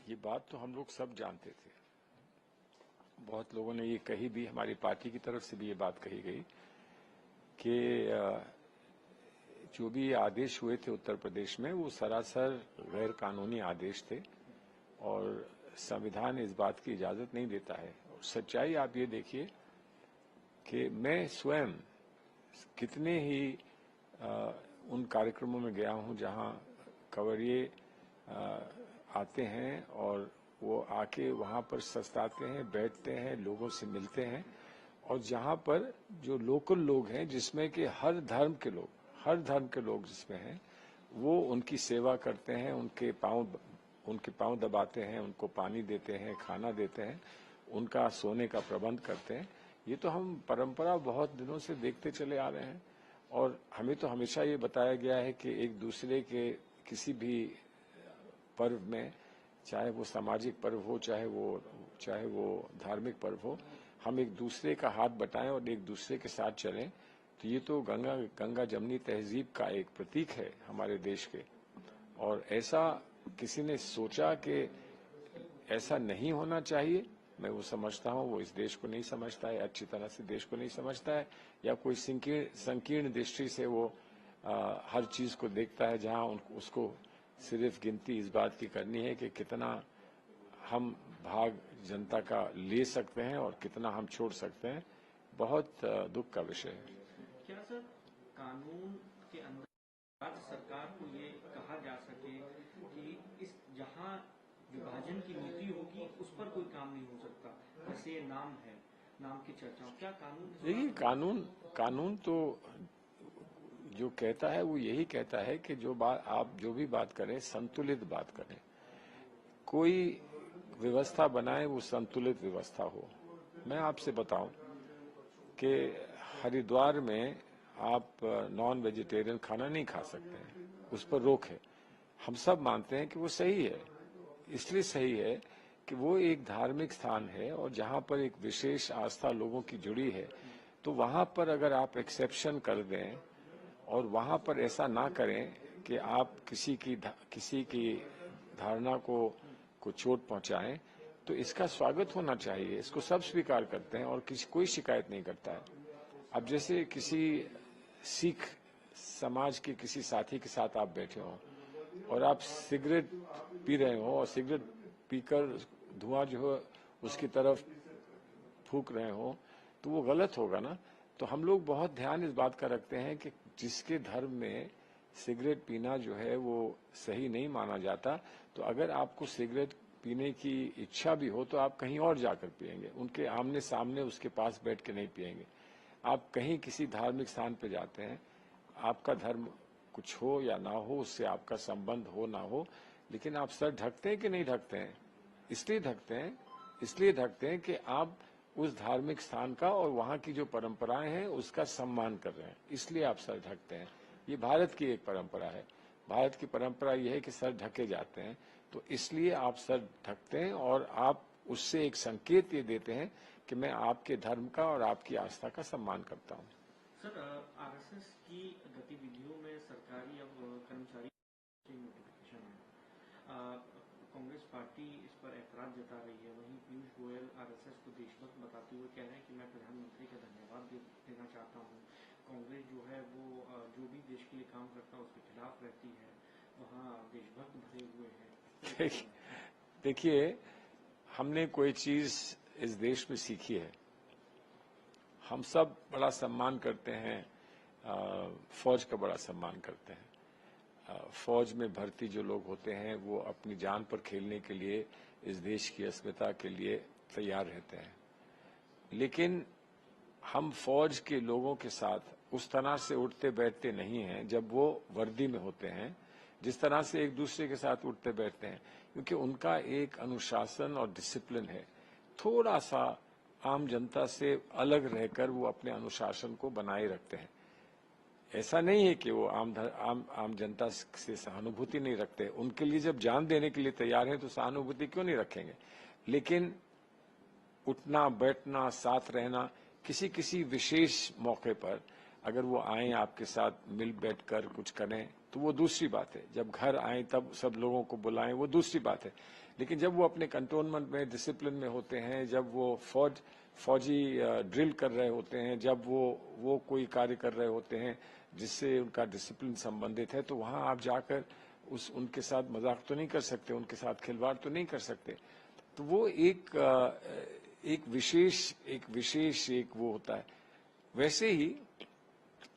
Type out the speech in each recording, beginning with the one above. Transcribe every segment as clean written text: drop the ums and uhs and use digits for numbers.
ये बात तो हम लोग सब जानते थे। बहुत लोगों ने ये कही भी, हमारी पार्टी की तरफ से भी ये बात कही गई कि जो भी आदेश हुए थे उत्तर प्रदेश में वो सरासर गैर कानूनी आदेश थे और संविधान इस बात की इजाजत नहीं देता है। और सच्चाई आप ये देखिए कि मैं स्वयं कितने ही उन कार्यक्रमों में गया हूं जहां कंवरिये आते हैं और वो आके वहां पर सस्ताते हैं, बैठते हैं, लोगों से मिलते हैं, और जहां पर जो लोकल लोग हैं जिसमें कि हर धर्म के लोग जिसमें हैं, वो उनकी सेवा करते हैं, उनके पांव दबाते हैं, उनको पानी देते हैं, खाना देते हैं, उनका सोने का प्रबंध करते हैं। ये तो हम परंपरा बहुत दिनों से देखते चले आ रहे हैं और हमें तो हमेशा ये बताया गया है कि एक दूसरे के किसी भी पर्व में, चाहे वो सामाजिक पर्व हो, चाहे वो धार्मिक पर्व हो, हम एक दूसरे का हाथ बटाएं और एक दूसरे के साथ चलें। तो ये तो गंगा जमनी तहजीब का एक प्रतीक है हमारे देश के। और ऐसा किसी ने सोचा कि ऐसा नहीं होना चाहिए, मैं वो समझता हूँ वो इस देश को नहीं समझता है, अच्छी तरह से देश को नहीं समझता है, या कोई संकीर्ण दृष्टि से वो हर चीज को देखता है, जहाँ उसको सिर्फ गिनती इस बात की करनी है कि कितना हम भाग जनता का ले सकते हैं और कितना हम छोड़ सकते हैं। बहुत दुख का विषय है। क्या सर कानून के अंदर राज्य सरकार को ये कहा जा सके कि इस जहां विभाजन की नीति होगी उस पर कोई काम नहीं हो सकता, जैसे ये नाम की चर्चा, क्या कानून? देखिए, कानून तो जो कहता है वो यही कहता है कि आप जो भी बात करें संतुलित बात करें, कोई व्यवस्था बनाए वो संतुलित व्यवस्था हो। मैं आपसे बताऊं कि हरिद्वार में आप नॉन वेजिटेरियन खाना नहीं खा सकते हैं, उस पर रोक है। हम सब मानते हैं कि वो सही है, इसलिए सही है कि वो एक धार्मिक स्थान है और जहां पर एक विशेष आस्था लोगों की जुड़ी है, तो वहां पर अगर आप एक्सेप्शन कर दें और वहां पर ऐसा ना करें कि आप किसी की धारणा को चोट पहुंचाएं, तो इसका स्वागत होना चाहिए। इसको सब स्वीकार करते हैं और कोई शिकायत नहीं करता है। अब जैसे किसी सिख समाज के किसी साथी के साथ आप बैठे हो और आप सिगरेट पी रहे हो और सिगरेट पीकर धुआं जो है उसकी तरफ फूंक रहे हो, तो वो गलत होगा ना। तो हम लोग बहुत ध्यान इस बात का रखते हैं कि जिसके धर्म में सिगरेट पीना जो है वो सही नहीं माना जाता, तो अगर आपको सिगरेट पीने की इच्छा भी हो तो आप कहीं और जाकर पिएंगे, उनके आमने सामने उसके पास बैठ के नहीं पिएंगे। आप कहीं किसी धार्मिक स्थान पर जाते हैं, आपका धर्म कुछ हो या ना हो, उससे आपका संबंध हो ना हो, लेकिन आप सर ढकते हैं कि नहीं ढकते हैं? इसलिए ढकते हैं कि आप उस धार्मिक स्थान का और वहां की जो परंपराएं हैं उसका सम्मान कर रहे हैं, इसलिए आप सर ढकते हैं। ये भारत की एक परंपरा है। भारत की परंपरा यह है कि सर ढके जाते हैं, तो इसलिए आप सर ढकते हैं और आप उससे एक संकेत ये देते हैं कि मैं आपके धर्म का और आपकी आस्था का सम्मान करता हूँ। सर, आरएसएस की गतिविधियों में सरकारी अब कर्मचारी नोटिफिकेशन है, कांग्रेस पार्टी इस पर ऐतराज जता रही है। वहीं पीयूष गोयल आरएसएस को देशभक्त बताते हुए कह रहे हैं कि मैं प्रधानमंत्री का धन्यवाद देना चाहता हूं। कांग्रेस जो है वो जो भी देश के लिए काम करता है उसके खिलाफ रहती है, वहां देशभक्त भरे हुए हैं। देखिए, हमने कोई चीज इस देश में सीखी है। हम सब बड़ा सम्मान करते हैं, फौज का बड़ा सम्मान करते हैं। फौज में भर्ती जो लोग होते हैं वो अपनी जान पर खेलने के लिए, इस देश की अस्मिता के लिए तैयार रहते हैं। लेकिन हम फौज के लोगों के साथ उस तरह से उठते बैठते नहीं हैं जब वो वर्दी में होते हैं, जिस तरह से एक दूसरे के साथ उठते बैठते हैं, क्योंकि उनका एक अनुशासन और डिसिप्लिन है। थोड़ा सा आम जनता से अलग रहकर वो अपने अनुशासन को बनाए रखते हैं। ऐसा नहीं है कि वो आम जनता से सहानुभूति नहीं रखते। उनके लिए जब जान देने के लिए तैयार हैं तो सहानुभूति क्यों नहीं रखेंगे? लेकिन उठना बैठना, साथ रहना, किसी विशेष मौके पर अगर वो आए आपके साथ मिल बैठकर कुछ करें, तो तो वो दूसरी बात है। जब घर आए तब सब लोगों को बुलाएं, वो दूसरी बात है। लेकिन जब वो अपने कंटोनमेंट में, डिसिप्लिन में होते हैं, जब वो फौजी ड्रिल कर रहे होते हैं, जब वो कोई कार्य कर रहे होते हैं जिससे उनका डिसिप्लिन संबंधित है, तो वहां आप जाकर उनके साथ मजाक तो नहीं कर सकते, उनके साथ खिलवाड़ तो नहीं कर सकते। तो वो एक विशेष वो होता है। वैसे ही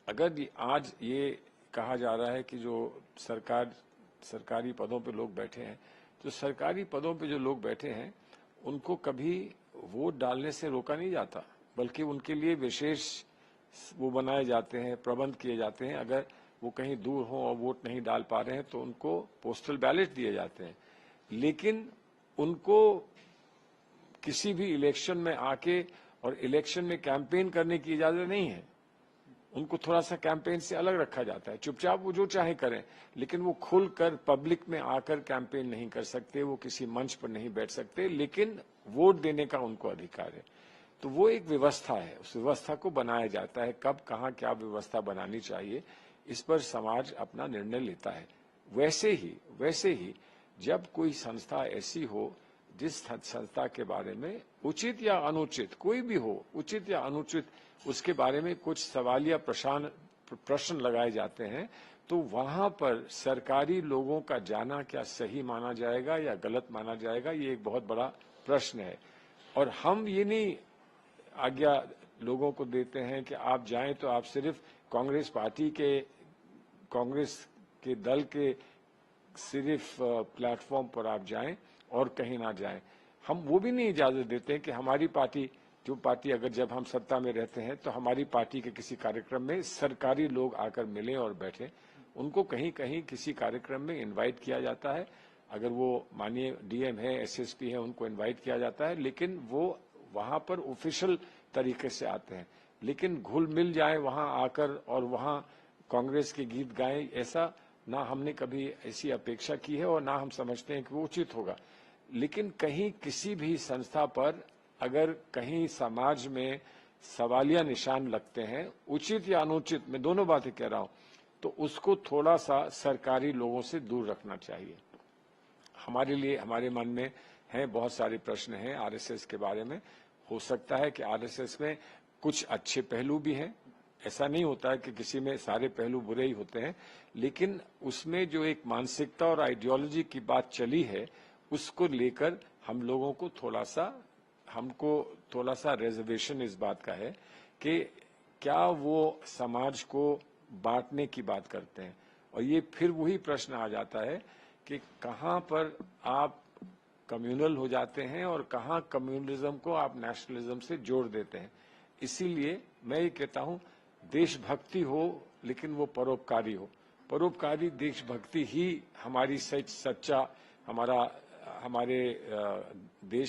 अगर आज ये कहा जा रहा है कि जो सरकारी पदों पे लोग बैठे हैं, तो सरकारी पदों पे जो लोग बैठे हैं उनको कभी वोट डालने से रोका नहीं जाता, बल्कि उनके लिए विशेष वो बनाए जाते हैं, प्रबंध किए जाते हैं। अगर वो कहीं दूर हो और वोट नहीं डाल पा रहे हैं तो उनको पोस्टल बैलेट दिए जाते हैं। लेकिन उनको किसी भी इलेक्शन में आके और इलेक्शन में कैंपेन करने की इजाजत नहीं है। उनको थोड़ा सा कैंपेन से अलग रखा जाता है। चुपचाप वो जो चाहे करें, लेकिन वो खुलकर पब्लिक में आकर कैंपेन नहीं कर सकते, वो किसी मंच पर नहीं बैठ सकते, लेकिन वोट देने का उनको अधिकार है। तो वो एक व्यवस्था है, उस व्यवस्था को बनाया जाता है। कब कहाँ क्या व्यवस्था बनानी चाहिए, इस पर समाज अपना निर्णय लेता है। वैसे ही जब कोई संस्था ऐसी हो जिस संस्था के बारे में उचित या अनुचित, कोई भी हो, उचित या अनुचित, उसके बारे में कुछ सवाल या प्रश्न लगाए जाते हैं, तो वहां पर सरकारी लोगों का जाना क्या सही माना जाएगा या गलत माना जाएगा, ये एक बहुत बड़ा प्रश्न है। और हम ये नहीं आज्ञा लोगों को देते हैं कि आप जाएं तो आप सिर्फ कांग्रेस के दल के सिर्फ प्लेटफॉर्म पर आप जाएं और कहीं ना जाएं। हम वो भी नहीं इजाजत देते हैं कि हमारी पार्टी, जो पार्टी अगर जब हम सत्ता में रहते हैं तो हमारी पार्टी के किसी कार्यक्रम में सरकारी लोग आकर मिलें और बैठें। उनको कहीं कहीं किसी कार्यक्रम में इनवाइट किया जाता है, अगर वो मानिए डीएम है, एसएसपी है, उनको इनवाइट किया जाता है, लेकिन वो वहां पर ऑफिशियल तरीके से आते हैं। लेकिन घुल मिल जाए वहां आकर और वहां कांग्रेस के गीत गाएं, ऐसा ना हमने कभी ऐसी अपेक्षा की है और ना हम समझते हैं कि वो उचित होगा। लेकिन कहीं किसी भी संस्था पर अगर कहीं समाज में सवालिया निशान लगते हैं, उचित या अनुचित, मैं दोनों बातें कह रहा हूं, तो उसको थोड़ा सा सरकारी लोगों से दूर रखना चाहिए। हमारे लिए, हमारे मन में है, बहुत सारे प्रश्न हैं आरएसएस के बारे में। हो सकता है कि आरएसएस में कुछ अच्छे पहलू भी हैं, ऐसा नहीं होता है कि किसी में सारे पहलू बुरे ही होते हैं, लेकिन उसमें जो एक मानसिकता और आइडियोलॉजी की बात चली है, उसको लेकर हम लोगों को थोड़ा सा रिजर्वेशन इस बात का है कि क्या वो समाज को बांटने की बात करते हैं। और ये फिर वही प्रश्न आ जाता है कि कहाँ पर आप कम्युनल हो जाते हैं और कहाँ कम्युनलिज्म को आप नेशनलिज्म से जोड़ देते हैं। इसीलिए मैं ये कहता हूँ, देशभक्ति हो लेकिन वो परोपकारी हो। परोपकारी देशभक्ति ही हमारी हमारे देश